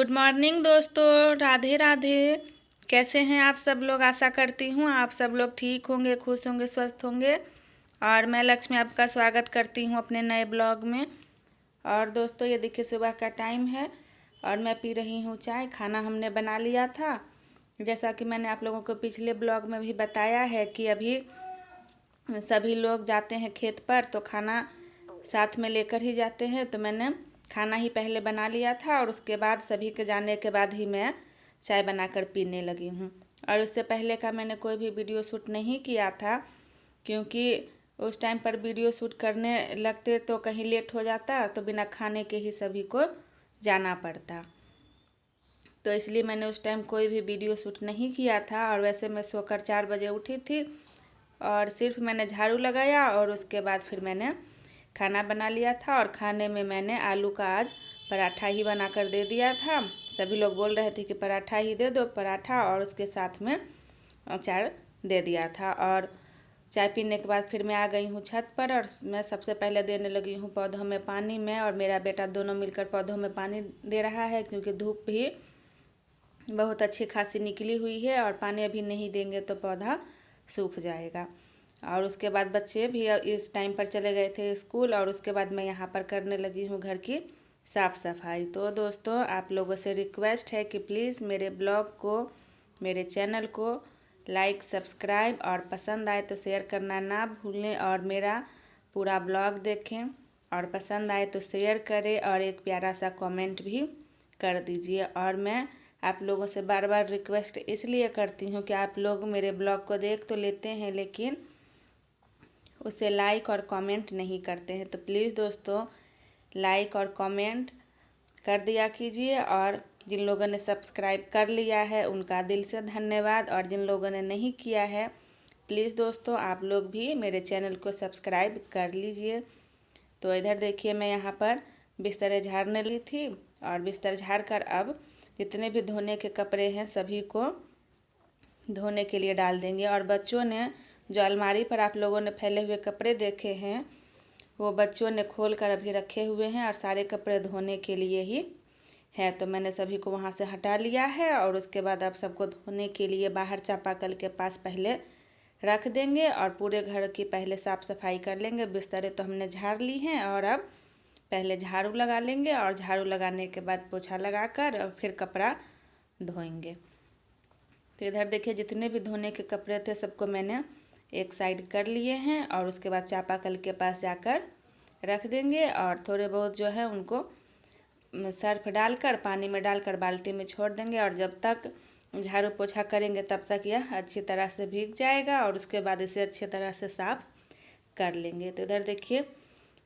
Good morning दोस्तों, राधे राधे। कैसे हैं आप सब लोग? आशा करती हूँ आप सब लोग ठीक होंगे, खुश होंगे, स्वस्थ होंगे। और मैं लक्ष्मी आपका स्वागत करती हूँ अपने नए ब्लॉग में। और दोस्तों ये देखिए सुबह का टाइम है और मैं पी रही हूँ चाय। खाना हमने बना लिया था। जैसा कि मैंने आप लोगों को पिछले ब्लॉग में भी बताया है कि अभी सभी लोग जाते हैं खेत पर तो खाना साथ में लेकर ही जाते हैं। तो मैंने खाना ही पहले बना लिया था और उसके बाद सभी के जाने के बाद ही मैं चाय बनाकर पीने लगी हूँ। और उससे पहले का मैंने कोई भी वीडियो शूट नहीं किया था, क्योंकि उस टाइम पर वीडियो शूट करने लगते तो कहीं लेट हो जाता, तो बिना खाने के ही सभी को जाना पड़ता। तो इसलिए मैंने उस टाइम कोई भी वीडियो शूट नहीं किया था। और वैसे मैं सोकर 4 बजे उठी थी और सिर्फ मैंने झाड़ू लगाया और उसके बाद फिर मैंने खाना बना लिया था। और खाने में मैंने आलू का आज पराठा ही बनाकर दे दिया था। सभी लोग बोल रहे थे कि पराठा ही दे दो, पराठा और उसके साथ में अचार दे दिया था। और चाय पीने के बाद फिर मैं आ गई हूँ छत पर और मैं सबसे पहले देने लगी हूँ पौधों में पानी। मैं और मेरा बेटा दोनों मिलकर पौधों में पानी दे रहा है, क्योंकि धूप भी बहुत अच्छी खासी निकली हुई है और पानी अभी नहीं देंगे तो पौधा सूख जाएगा। और उसके बाद बच्चे भी इस टाइम पर चले गए थे स्कूल और उसके बाद मैं यहाँ पर करने लगी हूँ घर की साफ़ सफाई। तो दोस्तों आप लोगों से रिक्वेस्ट है कि प्लीज़ मेरे ब्लॉग को, मेरे चैनल को लाइक, सब्सक्राइब और पसंद आए तो शेयर करना ना भूलें। और मेरा पूरा ब्लॉग देखें और पसंद आए तो शेयर करें और एक प्यारा सा कमेंट भी कर दीजिए। और मैं आप लोगों से बार बार रिक्वेस्ट इसलिए करती हूँ कि आप लोग मेरे ब्लॉग को देख तो लेते हैं लेकिन उसे लाइक और कमेंट नहीं करते हैं। तो प्लीज़ दोस्तों लाइक और कमेंट कर दिया कीजिए। और जिन लोगों ने सब्सक्राइब कर लिया है उनका दिल से धन्यवाद। और जिन लोगों ने नहीं किया है प्लीज़ दोस्तों आप लोग भी मेरे चैनल को सब्सक्राइब कर लीजिए। तो इधर देखिए मैं यहाँ पर बिस्तर झाड़ने ली थी और बिस्तर झाड़ कर अब जितने भी धोने के कपड़े हैं सभी को धोने के लिए डाल देंगे। और बच्चों ने जो अलमारी पर आप लोगों ने फैले हुए कपड़े देखे हैं वो बच्चों ने खोल कर अभी रखे हुए हैं और सारे कपड़े धोने के लिए ही है। तो मैंने सभी को वहाँ से हटा लिया है और उसके बाद अब सबको धोने के लिए बाहर चापाकल के पास पहले रख देंगे और पूरे घर की पहले साफ़ सफाई कर लेंगे। बिस्तरें तो हमने झाड़ ली हैं और अब पहले झाड़ू लगा लेंगे और झाड़ू लगाने के बाद पोछा लगाकर और फिर कपड़ा धोएंगे। तो इधर देखिए जितने भी धोने के कपड़े थे सबको मैंने एक साइड कर लिए हैं और उसके बाद चापाकल के पास जाकर रख देंगे। और थोड़े बहुत जो है उनको सर्फ डालकर पानी में डालकर बाल्टी में छोड़ देंगे। और जब तक झाड़ू पोछा करेंगे तब तक यह अच्छी तरह से भीग जाएगा और उसके बाद इसे अच्छी तरह से साफ़ कर लेंगे। तो इधर देखिए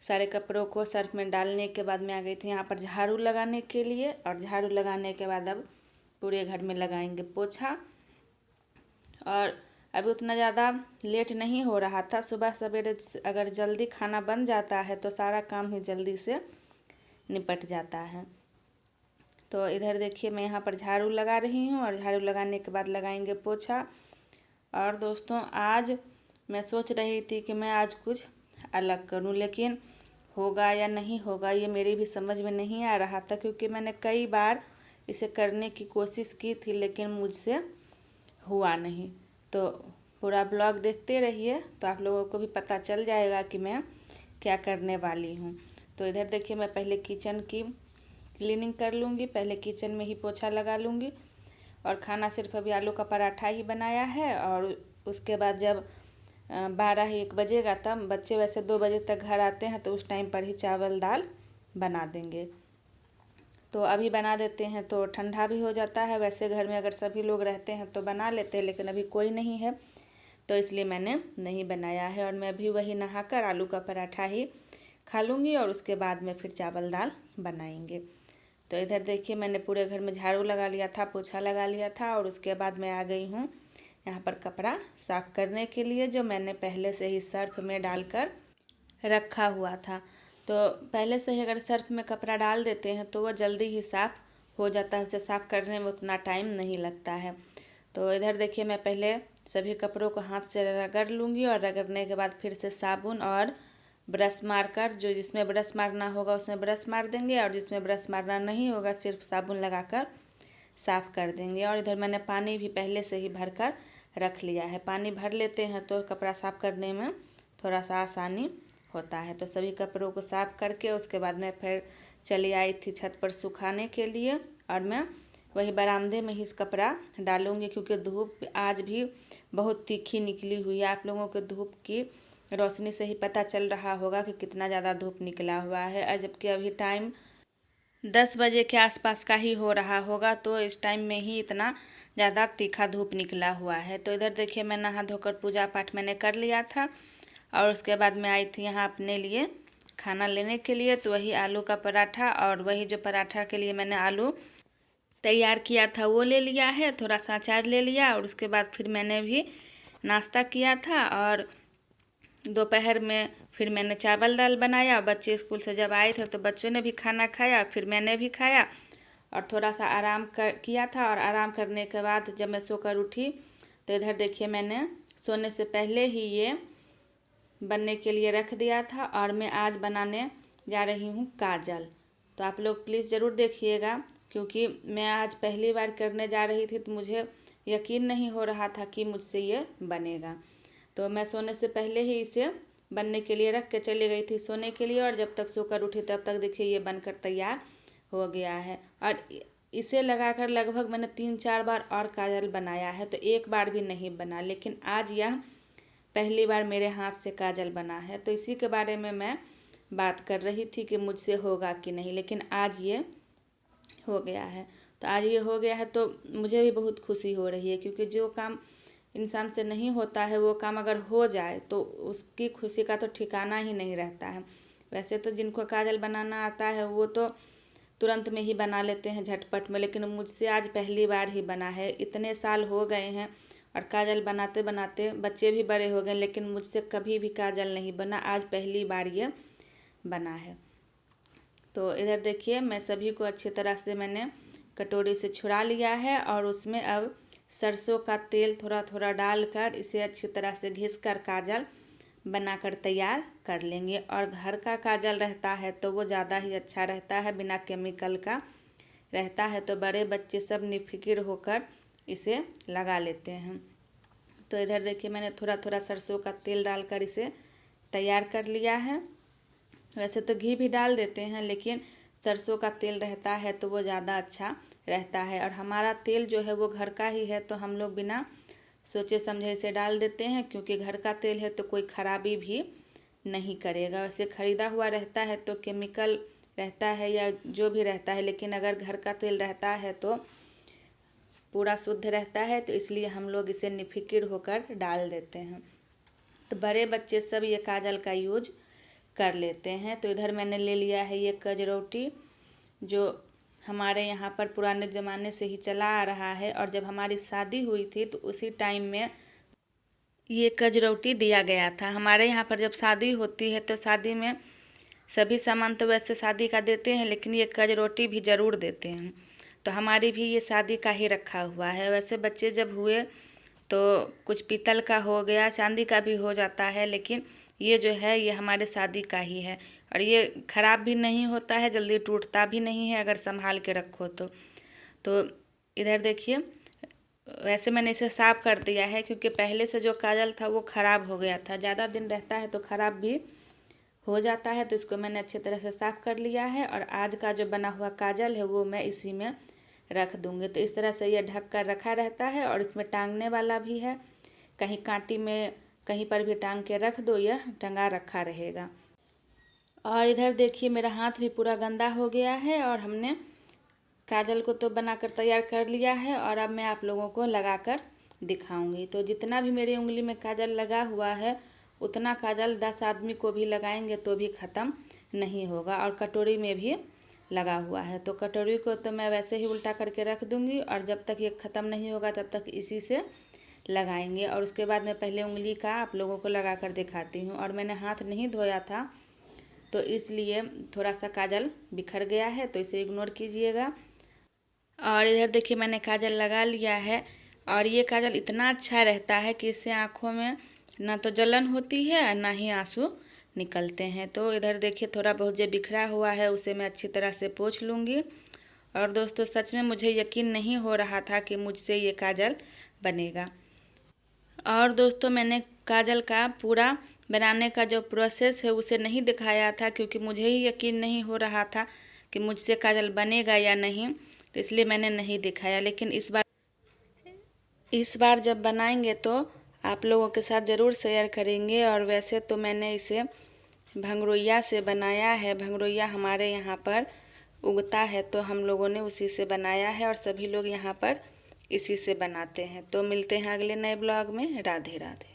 सारे कपड़ों को सर्फ में डालने के बाद मैं आ गई थी यहाँ पर झाड़ू लगाने के लिए। और झाड़ू लगाने के बाद अब पूरे घर में लगाएंगे पोछा। और अभी उतना ज़्यादा लेट नहीं हो रहा था। सुबह सवेरे अगर जल्दी खाना बन जाता है तो सारा काम ही जल्दी से निपट जाता है। तो इधर देखिए मैं यहाँ पर झाड़ू लगा रही हूँ और झाड़ू लगाने के बाद लगाएंगे पोछा। और दोस्तों आज मैं सोच रही थी कि मैं आज कुछ अलग करूँ, लेकिन होगा या नहीं होगा ये मेरी भी समझ में नहीं आ रहा था, क्योंकि मैंने कई बार इसे करने की कोशिश की थी लेकिन मुझसे हुआ नहीं। तो पूरा ब्लॉग देखते रहिए तो आप लोगों को भी पता चल जाएगा कि मैं क्या करने वाली हूँ। तो इधर देखिए मैं पहले किचन की क्लीनिंग कर लूँगी, पहले किचन में ही पोछा लगा लूँगी। और खाना सिर्फ अभी आलू का पराठा ही बनाया है। और उसके बाद जब 12-1 बजेगा तब बच्चे वैसे 2 बजे तक घर आते हैं तो उस टाइम पर ही चावल दाल बना देंगे। तो अभी बना देते हैं तो ठंडा भी हो जाता है। वैसे घर में अगर सभी लोग रहते हैं तो बना लेते हैं, लेकिन अभी कोई नहीं है तो इसलिए मैंने नहीं बनाया है। और मैं भी वही नहाकर आलू का पराठा ही खा लूँगी और उसके बाद में फिर चावल दाल बनाएंगे। तो इधर देखिए मैंने पूरे घर में झाड़ू लगा लिया था, पोछा लगा लिया था और उसके बाद मैं आ गई हूँ यहाँ पर कपड़ा साफ़ करने के लिए, जो मैंने पहले से ही सर्फ में डालकर रखा हुआ था। तो पहले से ही अगर सर्फ में कपड़ा डाल देते हैं तो वह जल्दी ही साफ़ हो जाता है, उसे साफ़ करने में उतना टाइम नहीं लगता है। तो इधर देखिए मैं पहले सभी कपड़ों को हाथ से रगड़ लूँगी और रगड़ने के बाद फिर से साबुन और ब्रश मारकर, जो जिसमें ब्रश मारना होगा उसमें ब्रश मार देंगे और जिसमें ब्रश मारना नहीं होगा सिर्फ साबुन लगाकर साफ़ कर देंगे। और इधर मैंने पानी भी पहले से ही भर कर रख लिया है। पानी भर लेते हैं तो कपड़ा साफ़ करने में थोड़ा सा आसानी होता है। तो सभी कपड़ों को साफ़ करके उसके बाद मैं फिर चली आई थी छत पर सुखाने के लिए, और मैं वही बरामदे में ही इस कपड़ा डालूंगी, क्योंकि धूप आज भी बहुत तीखी निकली हुई है। आप लोगों को धूप की रोशनी से ही पता चल रहा होगा कि कितना ज़्यादा धूप निकला हुआ है। और जबकि अभी टाइम 10 बजे के आसपास का ही हो रहा होगा, तो इस टाइम में ही इतना ज़्यादा तीखा धूप निकला हुआ है। तो इधर देखिए मैं नहा धोकर पूजा पाठ मैंने कर लिया था, और उसके बाद मैं आई थी यहाँ अपने लिए खाना लेने के लिए। तो वही आलू का पराठा, और वही जो पराठा के लिए मैंने आलू तैयार किया था वो ले लिया है, थोड़ा सा अचार ले लिया। और उसके बाद फिर मैंने भी नाश्ता किया था, और दोपहर में फिर मैंने चावल दाल बनाया। बच्चे स्कूल से जब आए थे तो बच्चों ने भी खाना खाया, फिर मैंने भी खाया और थोड़ा सा आराम किया था। और आराम करने के बाद जब मैं सोकर उठी तो इधर देखिए मैंने सोने से पहले ही ये बनने के लिए रख दिया था, और मैं आज बनाने जा रही हूँ काजल। तो आप लोग प्लीज़ ज़रूर देखिएगा, क्योंकि मैं आज पहली बार करने जा रही थी तो मुझे यकीन नहीं हो रहा था कि मुझसे ये बनेगा। तो मैं सोने से पहले ही इसे बनने के लिए रख के चली गई थी सोने के लिए, और जब तक सोकर उठी तब तक देखिए ये बनकर तैयार हो गया है। और इसे लगाकर लगभग मैंने 3-4 बार और काजल बनाया है, तो एक बार भी नहीं बना, लेकिन आज यह पहली बार मेरे हाथ से काजल बना है। तो इसी के बारे में मैं बात कर रही थी कि मुझसे होगा कि नहीं, लेकिन आज ये हो गया है। तो आज ये हो गया है तो मुझे भी बहुत खुशी हो रही है, क्योंकि जो काम इंसान से नहीं होता है वो काम अगर हो जाए तो उसकी खुशी का तो ठिकाना ही नहीं रहता है। वैसे तो जिनको काजल बनाना आता है वो तो तुरंत में ही बना लेते हैं झटपट में, लेकिन मुझसे आज पहली बार ही बना है। इतने साल हो गए हैं और काजल बनाते बनाते बच्चे भी बड़े हो गए, लेकिन मुझसे कभी भी काजल नहीं बना, आज पहली बार ये बना है। तो इधर देखिए मैं सभी को अच्छी तरह से मैंने कटोरी से छुड़ा लिया है, और उसमें अब सरसों का तेल थोड़ा थोड़ा डालकर इसे अच्छी तरह से घिस कर काजल बनाकर तैयार कर लेंगे। और घर का काजल रहता है तो वो ज़्यादा ही अच्छा रहता है, बिना केमिकल का रहता है, तो बड़े बच्चे सब निफिकिर होकर इसे लगा लेते हैं। तो इधर देखिए मैंने थोड़ा थोड़ा सरसों का तेल डालकर इसे तैयार कर लिया है। वैसे तो घी भी डाल देते हैं, लेकिन सरसों का तेल रहता है तो वो ज़्यादा अच्छा रहता है। और हमारा तेल जो है वो घर का ही है, तो हम लोग बिना सोचे समझे इसे डाल देते हैं, क्योंकि घर का तेल है तो कोई खराबी भी नहीं करेगा। वैसे ख़रीदा हुआ रहता है तो केमिकल रहता है या जो भी रहता है, लेकिन अगर घर का तेल रहता है तो पूरा शुद्ध रहता है, तो इसलिए हम लोग इसे निफिकिर होकर डाल देते हैं। तो बड़े बच्चे सब ये काजल का यूज कर लेते हैं। तो इधर मैंने ले लिया है ये कजरौटी, जो हमारे यहाँ पर पुराने ज़माने से ही चला आ रहा है, और जब हमारी शादी हुई थी तो उसी टाइम में ये कजरौटी दिया गया था। हमारे यहाँ पर जब शादी होती है तो शादी में सभी सामान तो वैसे शादी का देते हैं, लेकिन ये कजरौटी भी ज़रूर देते हैं। तो हमारी भी ये शादी का ही रखा हुआ है। वैसे बच्चे जब हुए तो कुछ पीतल का हो गया, चांदी का भी हो जाता है, लेकिन ये जो है ये हमारे शादी का ही है, और ये ख़राब भी नहीं होता है, जल्दी टूटता भी नहीं है अगर संभाल के रखो तो इधर देखिए वैसे मैंने इसे साफ़ कर दिया है, क्योंकि पहले से जो काजल था वो ख़राब हो गया था। ज़्यादा दिन रहता है तो ख़राब भी हो जाता है, तो इसको मैंने अच्छी तरह से साफ़ कर लिया है। और आज का जो बना हुआ काजल है वो मैं इसी में रख दूँगी। तो इस तरह से ये ढक कर रखा रहता है, और इसमें टांगने वाला भी है, कहीं कांटी में कहीं पर भी टांग के रख दो, यह टंगा रखा रहेगा। और इधर देखिए मेरा हाथ भी पूरा गंदा हो गया है, और हमने काजल को तो बनाकर तैयार कर लिया है, और अब मैं आप लोगों को लगा कर दिखाऊंगी। तो जितना भी मेरी उंगली में काजल लगा हुआ है उतना काजल 10 आदमी को भी लगाएंगे तो भी ख़त्म नहीं होगा। और कटोरी में भी लगा हुआ है, तो कटोरी को तो मैं वैसे ही उल्टा करके रख दूंगी, और जब तक ये ख़त्म नहीं होगा तब तक इसी से लगाएंगे। और उसके बाद मैं पहले उंगली का आप लोगों को लगा कर दिखाती हूँ। और मैंने हाथ नहीं धोया था तो इसलिए थोड़ा सा काजल बिखर गया है, तो इसे इग्नोर कीजिएगा। और इधर देखिए मैंने काजल लगा लिया है, और ये काजल इतना अच्छा रहता है कि इससे आँखों में ना तो जलन होती है ना ही आंसू निकलते हैं। तो इधर देखिए थोड़ा बहुत जो बिखरा हुआ है उसे मैं अच्छी तरह से पोंछ लूँगी। और दोस्तों सच में मुझे यकीन नहीं हो रहा था कि मुझसे ये काजल बनेगा। और दोस्तों मैंने काजल का पूरा बनाने का जो प्रोसेस है उसे नहीं दिखाया था, क्योंकि मुझे ही यकीन नहीं हो रहा था कि मुझसे काजल बनेगा या नहीं, तो इसलिए मैंने नहीं दिखाया। लेकिन इस बार जब बनाएंगे तो आप लोगों के साथ ज़रूर शेयर करेंगे। और वैसे तो मैंने इसे भंगरोइया से बनाया है। भंगरोइया हमारे यहाँ पर उगता है तो हम लोगों ने उसी से बनाया है और सभी लोग यहाँ पर इसी से बनाते हैं। तो मिलते हैं अगले नए ब्लॉग में। राधे राधे।